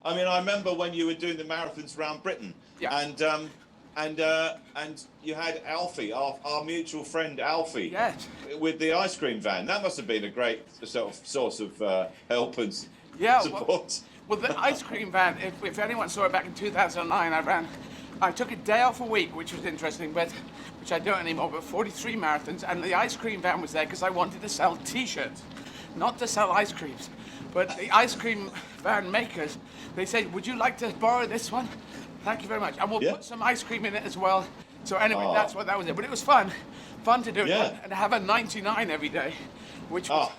I mean, I remember when you were doing the marathons around Britain, Yeah. and you had Alfie, our mutual friend Alfie, Yes. with the ice cream van. That must have been a great sort of source of help and Yeah. support. Well, the ice cream van, if anyone saw it back in 2009, I took a day off a week, which was interesting, but which I don't anymore, but 43 marathons, and the ice cream van was there because I wanted to sell T-shirts, not to sell ice creams. But the ice cream van makers, they said, would you like to borrow this one? Thank you very much. And we'll Yeah. put some ice cream in it as well. So anyway, Oh. that's what that was it. But it was fun to do it Yeah. and have a 99 every day, which was Oh,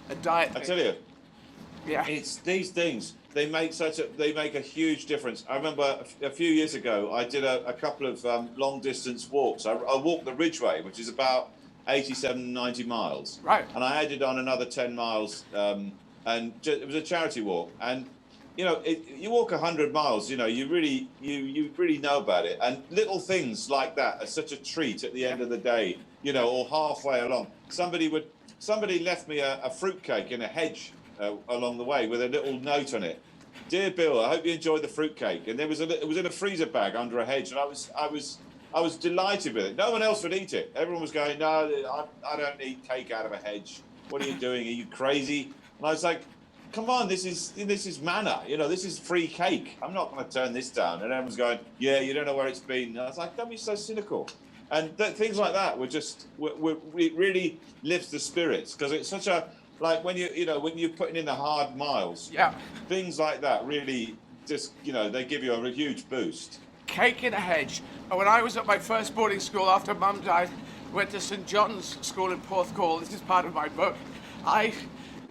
a diet I thing. tell you, Yeah. it's these things. They make a huge difference. I remember a few years ago, I did a couple of long distance walks. I walked the Ridgeway, which is about 87, 90 miles. Right. And I added on another 10 miles, and it was a charity walk. And you walk 100 miles, you really know about it. And little things like that are such a treat at the end of the day, or halfway along. Somebody left me a fruitcake in a hedge along the way with a little note on it. Dear Bill, I hope you enjoyed the fruitcake. And it was in a freezer bag under a hedge, and I was delighted with it. No one else would eat it. Everyone was going, no, I don't eat cake out of a hedge. What are you doing? Are you crazy? And I was like, come on, this is manna. This is free cake. I'm not going to turn this down. And everyone's going, yeah, you don't know where it's been. And I was like, don't be so cynical. And things like that it really lifts the spirits, because it's such a, like when you're putting in the hard miles. Yeah. Things like that really just, they give you a huge boost. Cake in a hedge. And when I was at my first boarding school after Mum died, went to St John's School in Porthcawl. This is part of my book.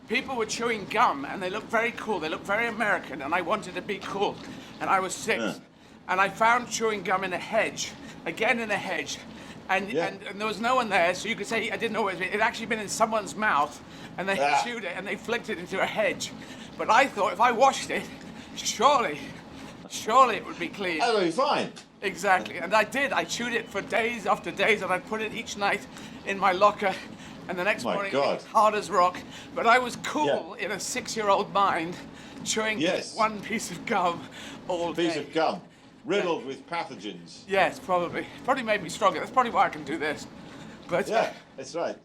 People were chewing gum, and they looked very cool. They looked very American, and I wanted to be cool. And I was 6, and I found chewing gum in a hedge, again in a hedge, and there was no one there, so you could say I didn't know it had actually been in someone's mouth, and they chewed it and they flicked it into a hedge. But I thought if I washed it, surely it would be clean. That would be fine. Exactly, and I did. I chewed it for days after days, and I put it each night in my locker. And the next morning, it was hard as rock. But I was cool in a 6-year-old mind, chewing one piece of gum all day. Piece of gum, riddled with pathogens. Yes, probably. Probably made me stronger. That's probably why I can do this. But yeah, that's right.